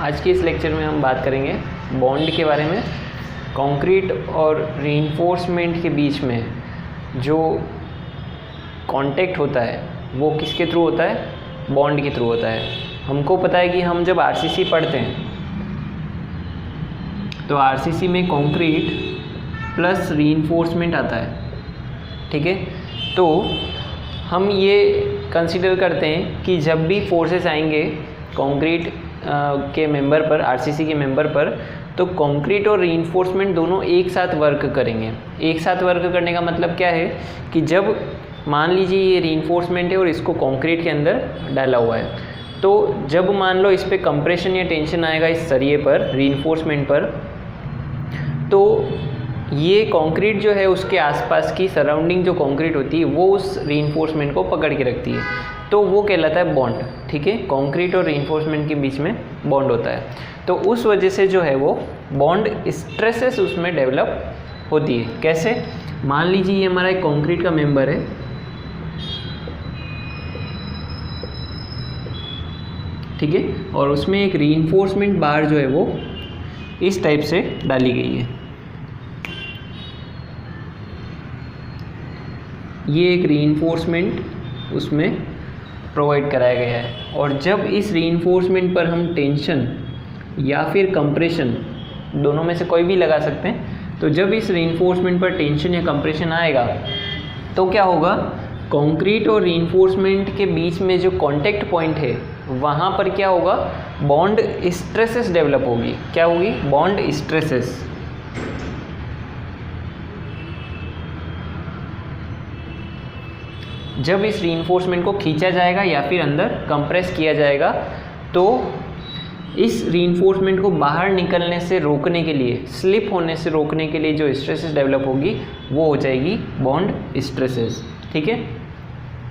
आज के इस लेक्चर में हम बात करेंगे बॉन्ड के बारे में। कंक्रीट और रीइंफोर्समेंट के बीच में जो कांटेक्ट होता है वो किसके थ्रू होता है? बॉन्ड के थ्रू होता है। हमको पता है कि हम जब आरसीसी पढ़ते हैं तो आरसीसी में कंक्रीट प्लस रीइंफोर्समेंट आता है, ठीक है। तो हम ये कंसीडर करते हैं कि जब भी फोर्सेस आएंगे कंक्रीट के मेंबर पर, आरसीसी के मेंबर पर, तो कंक्रीट और रीइंफोर्समेंट दोनों एक साथ वर्क करेंगे। एक साथ वर्क करने का मतलब क्या है कि जब मान लीजिए ये रीइंफोर्समेंट है और इसको कंक्रीट के अंदर डाला हुआ है, तो जब मान लो इस पर कंप्रेशन या टेंशन आएगा इस सरिये पर, रीइंफोर्समेंट पर, तो ये कंक्रीट जो है उसके आसपास की सराउंडिंग जो कंक्रीट होती है वो उस रीइंफोर्समेंट को पकड़ के रखती है, तो वो कहलाता है बॉन्ड, ठीक है। कंक्रीट और रीइंफोर्समेंट के बीच में बॉन्ड होता है, तो उस वजह से जो है वो बॉन्ड स्ट्रेसेस उसमें डेवलप होती है। कैसे? मान लीजिए ये हमारा एक कंक्रीट का मेंबर है, ठीक है, और उसमें एक रीइंफोर्समेंट बार जो है वो इस टाइप से डाली गई है। ये एक रीइंफोर्समेंट उसमें प्रोवाइड कराया गया है, और जब इस रीइंफोर्समेंट पर हम टेंशन या फिर कंप्रेशन, दोनों में से कोई भी लगा सकते हैं, तो जब इस रीइंफोर्समेंट पर टेंशन या कंप्रेशन आएगा तो क्या होगा? कंक्रीट और रीइंफोर्समेंट के बीच में जो कांटेक्ट पॉइंट है वहाँ पर क्या होगा? बॉन्ड स्ट्रेसेस डेवलप होगी। क्या होगी? Bond stresses. जब इस रीइंफोर्समेंट को खींचा जाएगा या फिर अंदर कंप्रेस किया जाएगा, तो इस रीइंफोर्समेंट को बाहर निकलने से रोकने के लिए, स्लिप होने से रोकने के लिए जो स्ट्रेसेस डेवलप होगी वो हो जाएगी बॉन्ड स्ट्रेसेस, ठीक है।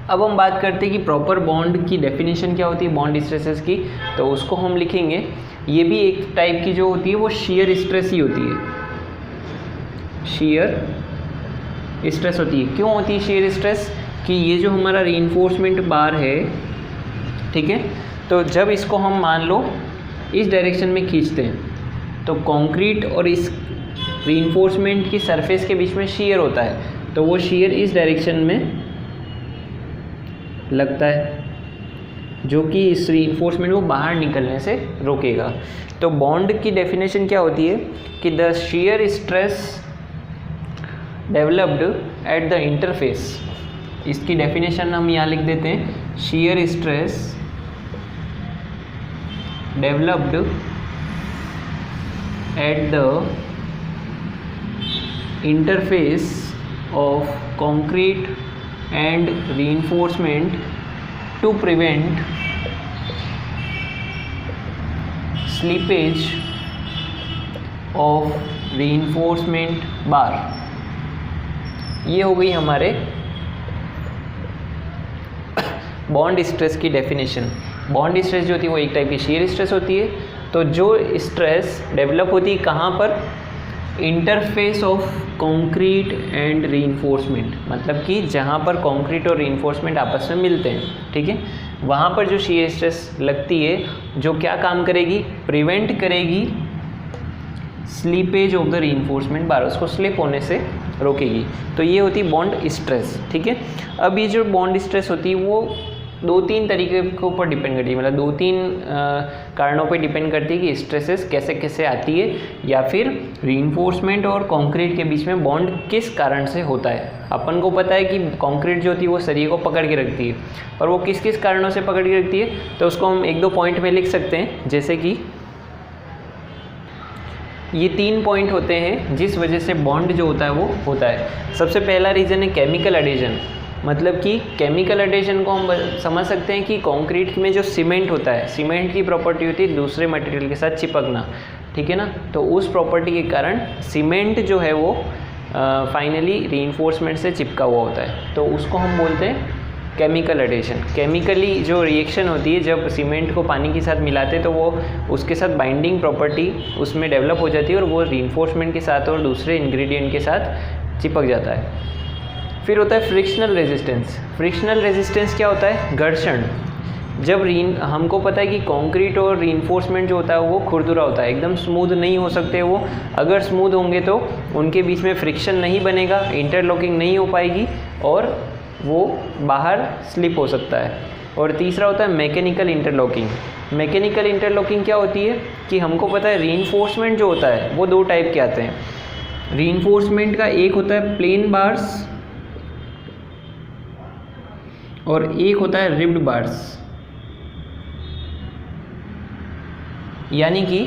अब हम बात करते हैं कि प्रॉपर बॉन्ड की डेफिनेशन क्या होती है बॉन्ड स्ट्रेसेस की, तो उसको हम लिखेंगे। ये भी एक टाइप की जो होती है वो शियर स्ट्रेस ही होती है। शियर स्ट्रेस होती है। क्यों होती है शियर स्ट्रेस? कि ये जो हमारा रीइंफोर्समेंट बार है, ठीक है, तो जब इसको हम मान लो इस डायरेक्शन में खींचते हैं तो कंक्रीट और इस रीइंफोर्समेंट की सरफेस के बीच में शियर होता है, तो वो शियर इस डायरेक्शन में लगता है जो कि इस रीइंफोर्समेंट को बाहर निकलने से रोकेगा। तो बॉन्ड की डेफिनेशन क्या होती है कि the shear stress developed at the interface. इसकी डेफिनेशन हम यहाँ लिख देते हैं, shear stress developed at the interface of concrete and reinforcement to prevent slippage of reinforcement bar. ये हो गई हमारे बॉन्ड स्ट्रेस की डेफिनेशन। बॉन्ड स्ट्रेस जो होती है वो एक टाइप की शियर स्ट्रेस होती है। तो जो स्ट्रेस डेवलप होती है कहाँ पर? Interface of concrete and reinforcement, मतलब कि जहाँ पर कंक्रीट और रीइंफोर्समेंट आपस में मिलते हैं, ठीक है, वहाँ पर जो शियर स्ट्रेस लगती है जो क्या काम करेगी? प्रिवेंट करेगी स्लीपेज ऑफ द रीइंफोर्समेंट बार, उसको स्लिप होने से रोकेगी। तो ये होती है बॉन्ड स्ट्रेस, ठीक है। अब ये जो बॉन्ड स्ट्रेस होती है वो दो तीन तरीके के ऊपर डिपेंड करती है, मतलब दो तीन कारणों पे डिपेंड करती है कि स्ट्रेसेस कैसे कैसे आती है, या फिर रीइंफोर्समेंट और कंक्रीट के बीच में बॉन्ड किस कारण से होता है। अपन को पता है कि कंक्रीट जो होती है वो सरिये को पकड़ के रखती है, पर वो किस किस कारणों से पकड़ के रखती है, तो उसको हम एक दो पॉइंट में लिख सकते हैं। जैसे कि ये 3 पॉइंट होते हैं जिस वजह से बॉन्ड जो होता है वो होता है। सबसे पहला रीज़न है केमिकल एडिशन, मतलब कि केमिकल एडिशन को हम समझ सकते हैं कि कंक्रीट में जो सीमेंट होता है, सीमेंट की प्रॉपर्टी होती है दूसरे मटेरियल के साथ चिपकना, ठीक है ना। तो उस प्रॉपर्टी के कारण सीमेंट जो है वो फाइनली रीइंफोर्समेंट से चिपका हुआ होता है, तो उसको हम बोलते हैं केमिकल एडिशन। केमिकली जो रिएक्शन होती है जब सीमेंट को पानी के साथ मिलाते हैं तो वो उसके साथ बाइंडिंग प्रॉपर्टी उसमें डेवलप हो जाती है और वो रीइंफोर्समेंट के साथ और दूसरे इंग्रेडिएंट के साथ चिपक जाता है। फिर होता है फ्रिक्शनल रेजिस्टेंस। फ्रिक्शनल रेजिस्टेंस क्या होता है? घर्षण। जब हमको पता है कि कंक्रीट और रीइंफोर्समेंट जो होता है वो खुरदुरा होता है, एकदम स्मूथ नहीं हो सकते वो। अगर स्मूथ होंगे तो उनके बीच में फ्रिक्शन नहीं बनेगा, इंटरलॉकिंग नहीं हो पाएगी और वो बाहर स्लिप हो सकता है। और तीसरा होता है मैकेनिकल इंटरलॉकिंग। मैकेनिकल इंटरलॉकिंग क्या होती है कि हमको पता है रीइंफोर्समेंट जो होता है वो दो टाइप के आते हैं। रीइंफोर्समेंट का एक होता है प्लेन बार्स और एक होता है रिब्ड बार्स। यानी कि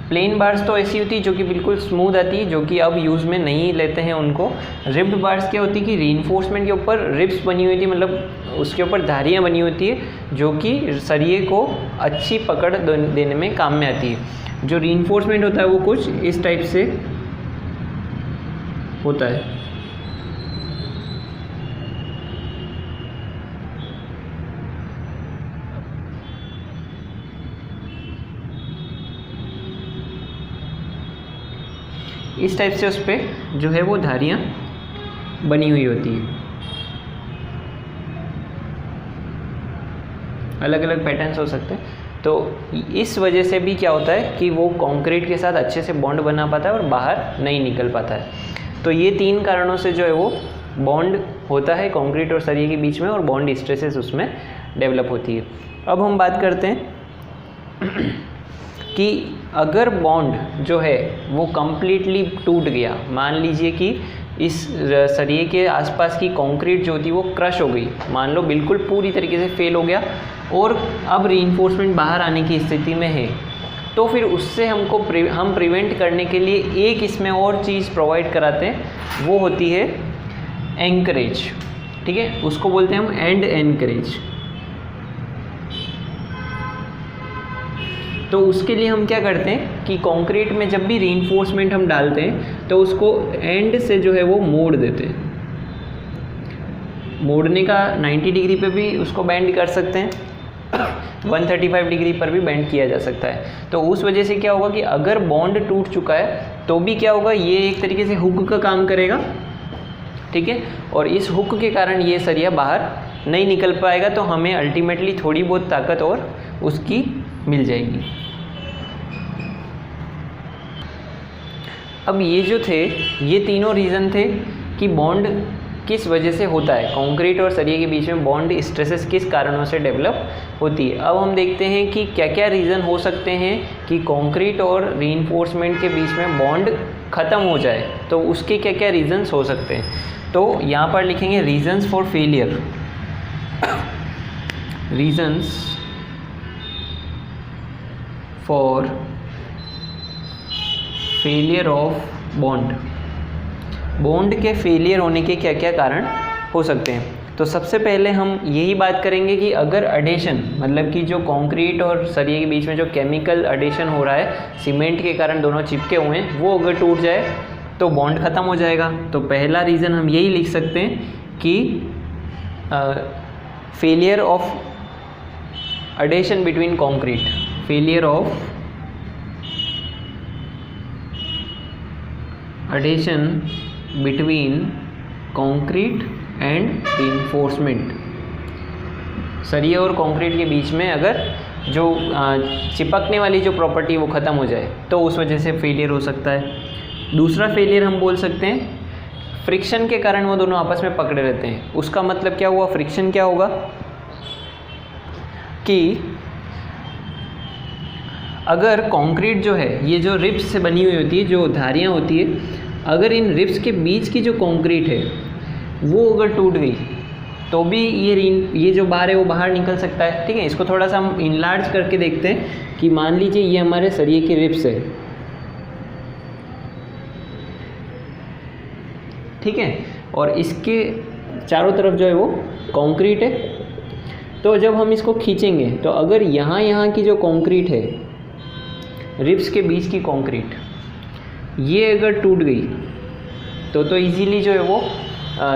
प्लेन बार्स तो ऐसी होती है जो कि बिल्कुल स्मूथ आती है, जो कि अब यूज़ में नहीं लेते हैं उनको। रिब्ड बार्स क्या होती है कि रीइंफोर्समेंट के ऊपर रिब्स बनी हुई थी, मतलब उसके ऊपर धारियाँ बनी होती है जो कि सरिये को अच्छी पकड़ देने में काम में आती है। जो रीइंफोर्समेंट होता है वो कुछ इस टाइप से होता है। इस टाइप से उस पर जो है वो धारियाँ बनी हुई होती है। अलग अलग पैटर्न्स हो सकते हैं। तो इस वजह से भी क्या होता है कि वो कंक्रीट के साथ अच्छे से बॉन्ड बना पाता है और बाहर नहीं निकल पाता है। तो ये तीन कारणों से जो है वो बॉन्ड होता है कंक्रीट और सरिये के बीच में और बॉन्ड स्ट्रेसेस उसमें डेवलप होती है। अब हम बात करते हैं कि अगर बॉन्ड जो है वो कम्प्लीटली टूट गया, मान लीजिए कि इस सरिये के आसपास की कंक्रीट जो थी वो क्रश हो गई, मान लो बिल्कुल पूरी तरीके से फेल हो गया और अब रीइंफोर्समेंट बाहर आने की स्थिति में है, तो फिर उससे हम प्रिवेंट करने के लिए एक इसमें और चीज़ प्रोवाइड कराते हैं, वो होती है एंकरेज। ठीक है, उसको बोलते हैं हम एंड एंकरेज। तो उसके लिए हम क्या करते हैं कि कंक्रीट में जब भी रीइंफोर्समेंट हम डालते हैं तो उसको एंड से जो है वो मोड़ देते हैं। मोड़ने का 90 डिग्री पे भी उसको बेंड कर सकते हैं, 135 डिग्री पर भी बेंड किया जा सकता है। तो उस वजह से क्या होगा कि अगर बॉन्ड टूट चुका है तो भी क्या होगा, ये एक तरीके से हुक का काम करेगा। ठीक है, और इस हुक के कारण ये सरिया बाहर नहीं निकल पाएगा, तो हमें अल्टीमेटली थोड़ी बहुत ताकत और उसकी मिल जाएगी। अब ये जो थे ये तीनों रीज़न थे कि बॉन्ड किस वजह से होता है, कंक्रीट और सरिये के बीच में बॉन्ड स्ट्रेसेस किस कारणों से डेवलप होती है। अब हम देखते हैं कि क्या क्या रीज़न हो सकते हैं कि कंक्रीट और रीइंफोर्समेंट के बीच में बॉन्ड ख़त्म हो जाए, तो उसके क्या क्या रीज़न्स हो सकते हैं। तो यहाँ पर लिखेंगे reasons for failure, reasons for failure of bond. Bond के फेलियर होने के क्या क्या कारण हो सकते हैं। तो सबसे पहले हम यही बात करेंगे कि अगर अडेशन, मतलब कि जो कंक्रीट और सरिये के बीच में जो केमिकल अडेशन हो रहा है, सीमेंट के कारण दोनों चिपके हुए हैं, वो अगर टूट जाए तो बॉन्ड ख़त्म हो जाएगा। तो पहला रीज़न हम यही लिख सकते हैं कि failure of adhesion between concrete, failure of adhesion between concrete and reinforcement. सरिये और कंक्रीट के बीच में अगर जो चिपकने वाली जो प्रॉपर्टी वो ख़त्म हो जाए तो उस वजह से फेलियर हो सकता है। दूसरा फेलियर हम बोल सकते हैं फ्रिक्शन के कारण वो दोनों आपस में पकड़े रहते हैं। उसका मतलब क्या हुआ, फ्रिक्शन क्या होगा कि अगर कंक्रीट जो है ये जो रिब्स से बनी हुई होती है, जो धारियाँ होती है, अगर इन रिब्स के बीच की जो कंक्रीट है वो अगर टूट गई तो भी ये जो बार है वो बाहर निकल सकता है। ठीक है, इसको थोड़ा सा हम इनलार्ज करके देखते हैं कि मान लीजिए ये हमारे सरिये की रिब्स है। ठीक है, और इसके चारों तरफ जो है वो कंक्रीट है। तो जब हम इसको खींचेंगे तो अगर यहाँ की जो कंक्रीट है, रिब्स के बीच की कंक्रीट, ये अगर टूट गई तो इजीली जो है वो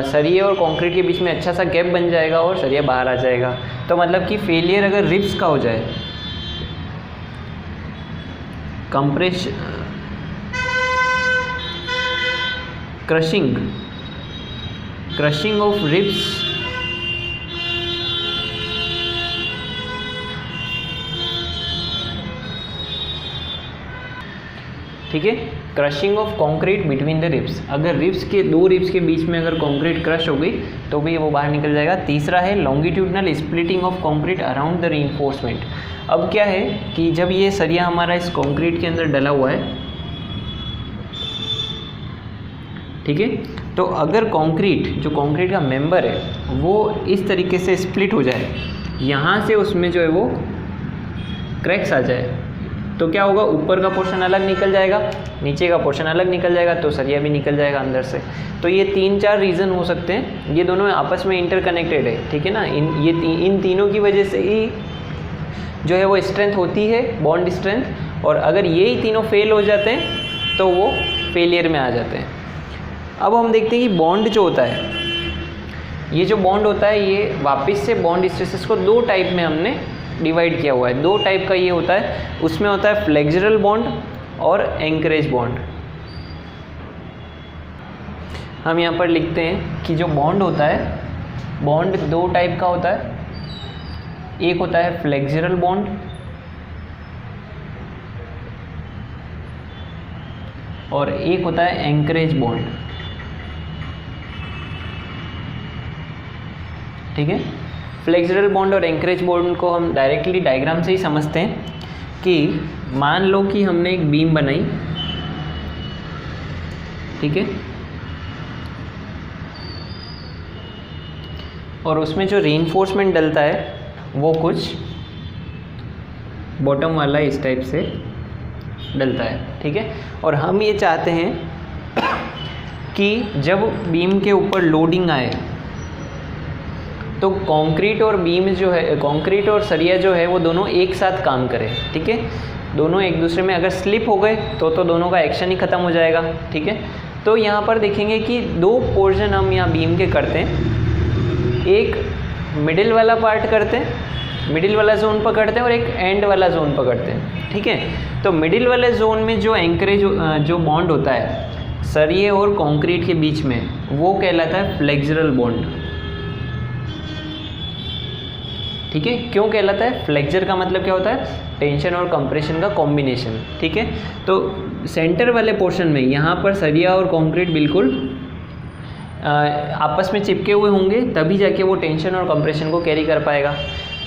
सरिये और कंक्रीट के बीच में अच्छा सा गैप बन जाएगा और सरिया बाहर आ जाएगा। तो मतलब कि फेलियर अगर रिब्स का हो जाए, क्रशिंग ऑफ रिब्स ठीक है, crushing of concrete between the ribs, अगर रिब्स के दो रिब्स के बीच में अगर कंक्रीट क्रश हो गई तो भी वो बाहर निकल जाएगा। तीसरा है longitudinal splitting of concrete around the reinforcement. अब क्या है कि जब ये सरिया हमारा इस कंक्रीट के अंदर डला हुआ है, ठीक है, तो अगर कंक्रीट जो कंक्रीट का मेंबर है वो इस तरीके से स्प्लिट हो जाए, यहाँ से उसमें जो है वो क्रैक्स आ जाए, तो क्या होगा, ऊपर का पोर्शन अलग निकल जाएगा, नीचे का पोर्शन अलग निकल जाएगा, तो सरिया भी निकल जाएगा अंदर से। तो ये 3-4 रीज़न हो सकते हैं, ये दोनों आपस में इंटरकनेक्टेड है, ठीक है ना। इन तीनों की वजह से ही जो है वो स्ट्रेंथ होती है, बॉन्ड स्ट्रेंथ, और अगर यही तीनों फेल हो जाते हैं तो वो फेलियर में आ जाते हैं। अब हम देखते हैं कि बॉन्ड जो होता है, ये जो बॉन्ड होता है ये वापस से बॉन्ड स्ट्रेसेस को 2 टाइप में हमने डिवाइड किया हुआ है। 2 टाइप का ये होता है, उसमें होता है फ्लेक्सुरल बॉन्ड और एंकरेज बॉन्ड। हम यहाँ पर लिखते हैं कि जो बॉन्ड होता है, बॉन्ड 2 टाइप का होता है, एक होता है फ्लेक्सुरल बॉन्ड और एक होता है एंकरेज बॉन्ड, ठीक है। फ्लेक्सुरल बॉन्ड और एंकरेज बॉन्ड को हम डायरेक्टली डायग्राम से ही समझते हैं कि मान लो कि हमने एक बीम बनाई, ठीक है, और उसमें जो रीइंफोर्समेंट डलता है वो कुछ बॉटम वाला इस टाइप से डलता है, ठीक है। और हम ये चाहते हैं कि जब बीम के ऊपर लोडिंग आए तो कंक्रीट और बीम जो है, कंक्रीट और सरिया जो है वो दोनों एक साथ काम करें, ठीक है। दोनों एक दूसरे में अगर स्लिप हो गए तो दोनों का एक्शन ही ख़त्म हो जाएगा, ठीक है। तो यहाँ पर देखेंगे कि 2 पोर्शन हम यहाँ बीम के करते हैं, एक मिडिल वाला पार्ट करते हैं, मिडिल वाला जोन पकड़ते हैं, और एक एंड वाला जोन पकड़ते हैं, ठीक है। तो मिडिल वाले जोन में जो एंकरेज जो बॉन्ड होता है सरिये और कंक्रीट के बीच में, वो कहलाता है फ्लेक्सुरल बॉन्ड, ठीक है। क्यों कहलाता है? फ्लेक्सर का मतलब क्या होता है? टेंशन और कंप्रेशन का कॉम्बिनेशन, ठीक है। तो सेंटर वाले पोर्शन में यहाँ पर सरिया और कंक्रीट बिल्कुल आपस में चिपके हुए होंगे, तभी जाके वो टेंशन और कंप्रेशन को कैरी कर पाएगा।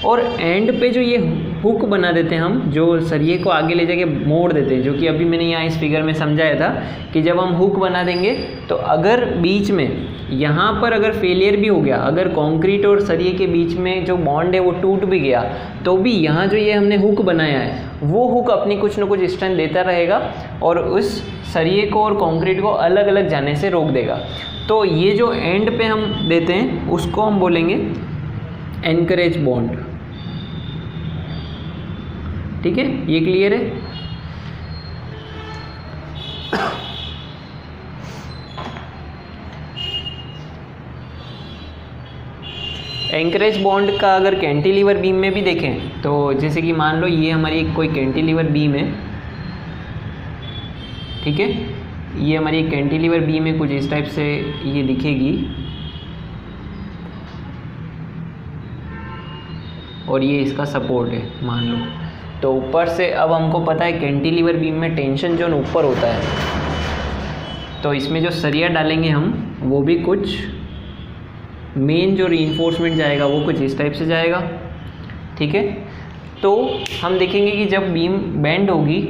और एंड पे जो ये हुक बना देते हैं हम, जो सरिये को आगे ले जाके मोड़ देते हैं, जो कि अभी मैंने यहाँ इस फिगर में समझाया था कि जब हम हुक बना देंगे तो अगर बीच में यहाँ पर अगर फेलियर भी हो गया, अगर कंक्रीट और सरिये के बीच में जो बॉन्ड है वो टूट भी गया, तो भी यहाँ जो ये हमने हुक बनाया है वो हुक अपनी कुछ न कुछ स्ट्रेंथ देता रहेगा और उस सरिये को और कंक्रीट को अलग अलग जाने से रोक देगा। तो ये जो एंड पे हम देते हैं उसको हम बोलेंगे एनकरेज बॉन्ड, ठीक है। ये क्लियर है? एंकरेज बॉन्ड का अगर कैंटिलीवर बीम में भी देखें तो जैसे कि मान लो ये हमारी कोई कैंटिलीवर बीम है, ठीक है। ये हमारी कैंटिलीवर बीम है, कुछ इस टाइप से ये दिखेगी, और ये इसका सपोर्ट है मान लो। तो ऊपर से अब हमको पता है कैंटिलीवर बीम में टेंशन जोन ऊपर होता है, तो इसमें जो सरिया डालेंगे हम वो भी कुछ मेन जो रीइंफोर्समेंट जाएगा वो कुछ इस टाइप से जाएगा, ठीक है। तो हम देखेंगे कि जब बीम बेंड होगी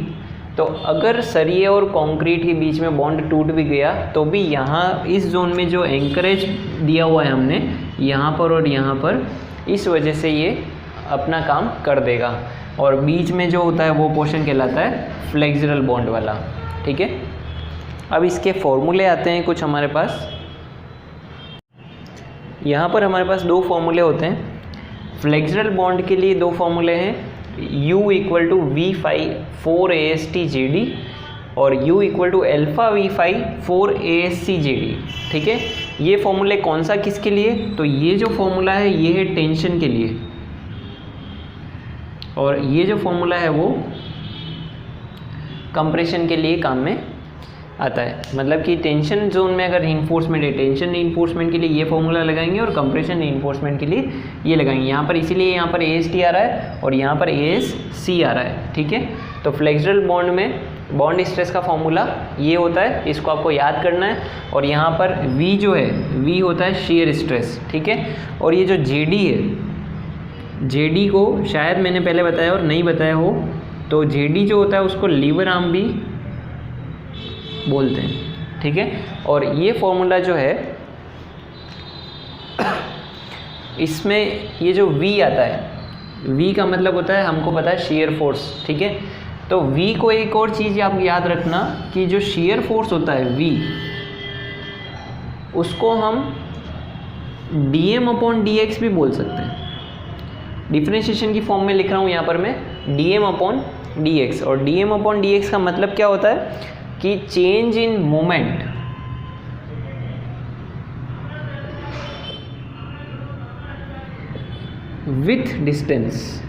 तो अगर सरिये और कंक्रीट के बीच में बॉन्ड टूट भी गया तो भी यहाँ इस जोन में जो एंकरेज दिया हुआ है हमने यहाँ पर और यहाँ पर, इस वजह से ये अपना काम कर देगा। और बीच में जो होता है वो पोर्शन कहलाता है फ्लेक्सुरल बॉन्ड वाला, ठीक है। अब इसके फॉर्मूले आते हैं कुछ हमारे पास। यहाँ पर हमारे पास 2 फॉर्मूले होते हैं। फ्लेक्सुरल बॉन्ड के लिए 2 फॉर्मूले हैं, U = V5 4ASTJD और U = अल्फा V5 4ASCJD, ठीक है। ये फॉर्मूले कौन सा किसके लिए? तो ये जो फॉर्मूला है ये है टेंशन के लिए, और ये जो फॉर्मूला है वो कंप्रेशन के लिए काम में आता है। मतलब कि टेंशन जोन में अगर रीइंफोर्समेंट है, टेंशन रीइंफोर्समेंट के लिए ये फॉर्मूला लगाएंगे और कंप्रेशन रीइंफोर्समेंट के लिए ये लगाएंगे। यहाँ पर इसीलिए यहाँ पर AST आ रहा है और यहाँ पर ASC आ रहा है, ठीक है। तो फ्लेक्सुरल बॉन्ड में बॉन्ड स्ट्रेस का फॉर्मूला ये होता है, इसको आपको याद करना है। और यहाँ पर V जो है, V होता है शेयर स्ट्रेस, ठीक है। और ये जो JD है, JD को शायद मैंने पहले बताया और नहीं बताया हो, तो JD जो होता है उसको लीवर आर्म भी बोलते हैं, ठीक है। और ये फॉर्मूला जो है इसमें ये जो V आता है, V का मतलब होता है, हमको पता है शेयर फोर्स, ठीक है। तो V को एक और चीज़ आप याद रखना कि जो शेयर फोर्स होता है V, उसको हम dm/dx भी बोल सकते हैं। डिफरेंशिएशन की फॉर्म में लिख रहा हूँ यहाँ पर मैं dm/dx। और dm/dx का मतलब क्या होता है कि change in moment with distance.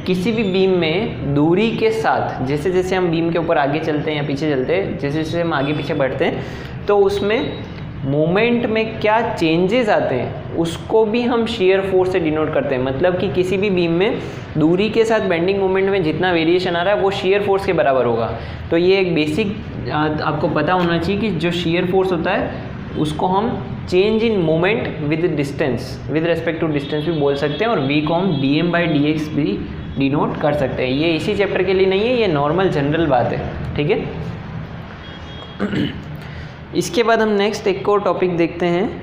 किसी भी बीम में दूरी के साथ, जैसे जैसे हम बीम के ऊपर आगे चलते हैं या पीछे चलते हैं, जैसे जैसे हम आगे पीछे बढ़ते हैं, तो उसमें मोमेंट में क्या चेंजेस आते हैं उसको भी हम शेयर फोर्स से डिनोट करते हैं। मतलब कि किसी भी बीम में दूरी के साथ बेंडिंग मोमेंट में जितना वेरिएशन आ रहा है वो शेयर फोर्स के बराबर होगा। तो ये एक बेसिक आपको पता होना चाहिए कि जो शेयर फोर्स होता है उसको हम change in moment with distance, with respect to distance भी बोल सकते हैं। और V को हम dm/dx भी डिनोट कर सकते हैं। ये इसी चैप्टर के लिए नहीं है, ये नॉर्मल जनरल बात है, ठीक है। इसके बाद हम नेक्स्ट एक और टॉपिक देखते हैं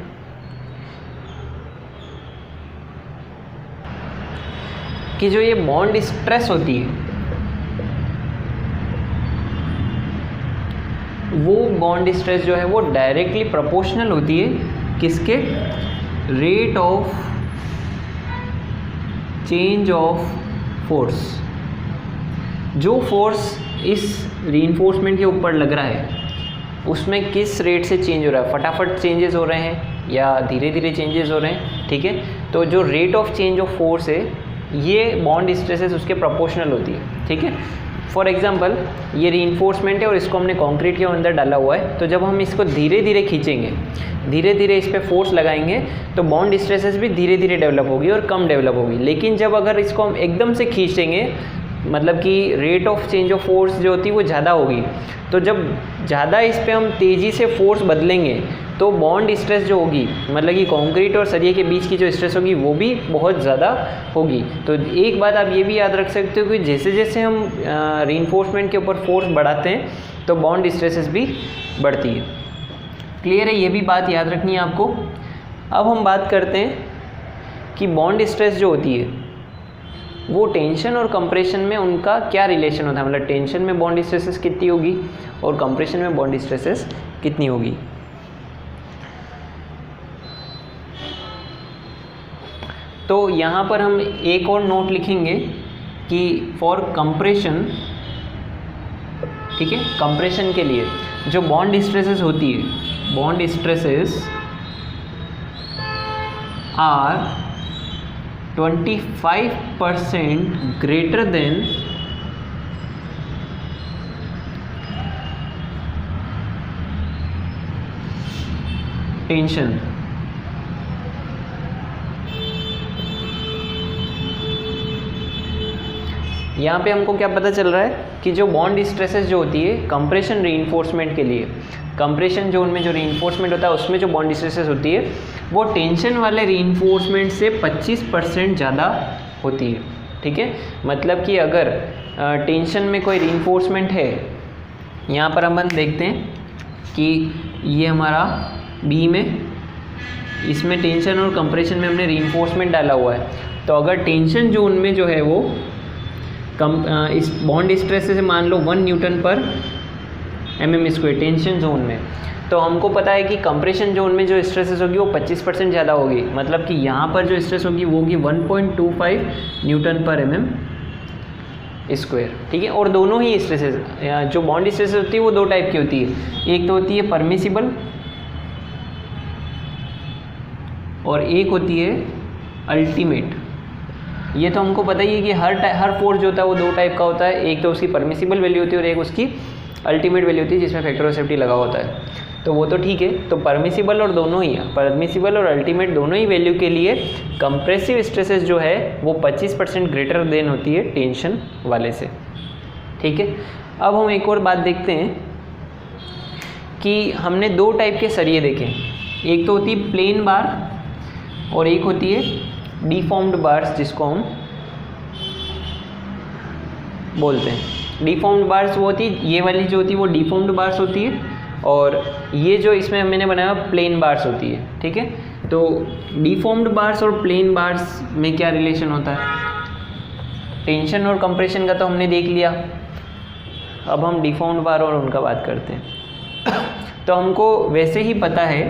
कि जो ये बॉन्ड स्ट्रेस होती है, वो बॉन्ड स्ट्रेस जो है वो डायरेक्टली प्रोपोर्शनल होती है किसके, rate of change of force. जो फोर्स इस रीइंफोर्समेंट के ऊपर लग रहा है उसमें किस रेट से चेंज हो रहा है, फटाफट चेंजेस हो रहे हैं या धीरे धीरे चेंजेस हो रहे हैं, ठीक है। तो जो rate of change of force है ये बॉन्ड स्ट्रेसेस उसके प्रोपोर्शनल होती है, ठीक है। फॉर एग्जांपल ये रीइंफोर्समेंट है और इसको हमने कंक्रीट के अंदर डाला हुआ है, तो जब हम इसको धीरे धीरे खींचेंगे, धीरे धीरे इस पर फोर्स लगाएंगे, तो बॉन्ड स्ट्रेसेस भी धीरे धीरे डेवलप होगी और कम डेवलप होगी। लेकिन जब अगर इसको हम एकदम से खींचेंगे, मतलब कि rate of change of force जो होती है वो ज़्यादा होगी, तो जब ज़्यादा इस पर हम तेज़ी से फोर्स बदलेंगे तो बॉन्ड स्ट्रेस जो होगी, मतलब कि कंक्रीट और सरिये के बीच की जो स्ट्रेस होगी वो भी बहुत ज़्यादा होगी। तो एक बात आप ये भी याद रख सकते हो कि जैसे जैसे हम रीइंफोर्समेंट के ऊपर फोर्स बढ़ाते हैं तो बॉन्ड स्ट्रेसेस भी बढ़ती है। क्लियर है, ये भी बात याद रखनी है आपको। अब हम बात करते हैं कि बॉन्ड स्ट्रेस जो होती है वो टेंशन और कंप्रेशन में उनका क्या रिलेशन होता है, मतलब टेंशन में बॉन्ड स्ट्रेसेस कितनी होगी और कंप्रेशन में बॉन्ड स्ट्रेसेस कितनी होगी। तो यहाँ पर हम एक और नोट लिखेंगे कि फॉर कंप्रेशन, ठीक है, कंप्रेशन के लिए जो बॉन्ड स्ट्रेसेस होती है, bond stresses are 25% greater than tension. यहाँ पे हमको क्या पता चल रहा है कि जो बॉन्ड स्ट्रेसेस जो होती है कंप्रेशन रीइंफोर्समेंट के लिए, कंप्रेशन जोन में जो रीइंफोर्समेंट होता है उसमें जो बॉन्ड स्ट्रेसेस होती है वो टेंशन वाले रीइंफोर्समेंट से 25% ज़्यादा होती है, ठीक है। मतलब कि अगर टेंशन में कोई रीइंफोर्समेंट है, यहाँ पर हम देखते हैं कि ये हमारा बीम है, इसमें टेंशन और कंप्रेशन में हमने रीइंफोर्समेंट डाला हुआ है। तो अगर टेंशन जोन में जो है वो इस बॉन्ड स्ट्रेस से मान लो 1 न्यूटन पर mm² टेंशन जोन में, तो हमको पता है कि कंप्रेशन जोन में जो स्ट्रेसेस होगी वो 25% ज़्यादा होगी। मतलब कि यहाँ पर जो स्ट्रेस होगी वो होगी 1.25 न्यूटन पर mm², ठीक है। और दोनों ही स्ट्रेसेस, जो बॉन्ड स्ट्रेसेस होती है वो दो टाइप की होती है, एक तो होती है परमिसिबल और एक होती है अल्टीमेट। ये तो हमको पता ही है कि हर फोर्स जो होता है वो दो टाइप का होता है, एक तो उसकी परमिसिबल वैल्यू होती है और एक उसकी अल्टीमेट वैल्यू होती है जिसमें फैक्टर ऑफ सेफ्टी लगा होता है। तो वो तो ठीक है, तो परमिसिबल और दोनों ही, परमिसिबल और अल्टीमेट दोनों ही वैल्यू के लिए कंप्रेसिव स्ट्रेसेस जो है वो 25% ग्रेटर देन होती है टेंशन वाले से, ठीक है। अब हम एक और बात देखते हैं कि हमने दो टाइप के सरिये देखे, एक तो होती है प्लेन बार और एक होती है डिफॉर्म्ड बार्स, जिसको हम बोलते हैं। डिफॉर्म्ड बार्स वो होती है, ये वाली जो होती है वो डिफॉर्म्ड बार्स होती है, और ये जो इसमें मैंने बनाया प्लेन बार्स होती है, ठीक है। तो डिफॉर्म्ड बार्स और प्लेन बार्स में क्या रिलेशन होता है? टेंशन और कंप्रेशन का तो हमने देख लिया, अब हम डिफॉर्म्ड बार और उनका बात करते हैं। तो हमको वैसे ही पता है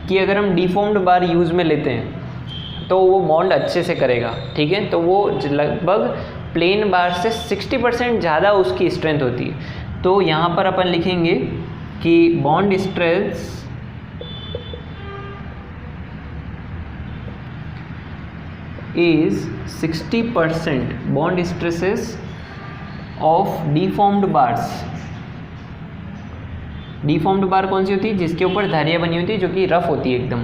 कि अगर हम डिफॉर्म्ड बार यूज़ में लेते हैं तो वो बॉन्ड अच्छे से करेगा, ठीक है। तो वो लगभग प्लेन बार से 60% ज़्यादा उसकी स्ट्रेंथ होती है। तो यहाँ पर अपन लिखेंगे कि bond stress is 60%, bond stresses of deformed bars. Deformed बार कौन सी होती है? जिसके ऊपर धारियाँ बनी होती है, जो कि रफ होती है एकदम।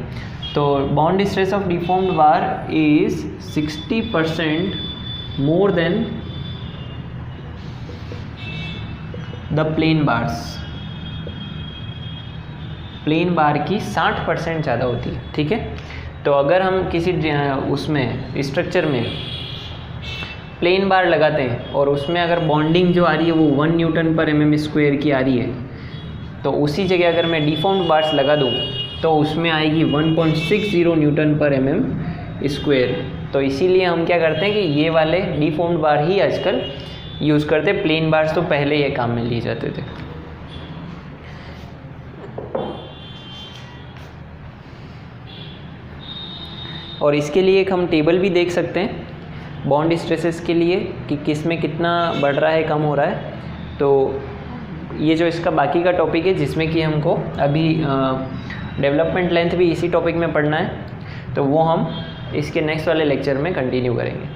तो bond stress of deformed bar is 60% more than the plain bars. Plain bar की 60% ज़्यादा होती है, ठीक है। तो अगर हम किसी उसमें स्ट्रक्चर में प्लेन बार लगाते हैं और उसमें अगर बॉन्डिंग जो आ रही है वो 1 न्यूटन पर mm² की आ रही है, तो उसी जगह अगर मैं डिफॉर्म्ड बार्स लगा दूँ तो उसमें आएगी 1.60 न्यूटन पर mm²। तो इसीलिए हम क्या करते हैं कि ये वाले डिफॉर्म्ड बार ही आजकल यूज़ करते, प्लेन बार्स तो पहले ये काम में लिए जाते थे। और इसके लिए एक हम टेबल भी देख सकते हैं बॉन्ड स्ट्रेसेस के लिए कि किस में कितना बढ़ रहा है, कम हो रहा है। तो ये जो इसका बाकी का टॉपिक है, जिसमें कि हमको अभी डेवलपमेंट लेंथ भी इसी टॉपिक में पढ़ना है, तो वो हम इसके नेक्स्ट वाले लेक्चर में कंटिन्यू करेंगे।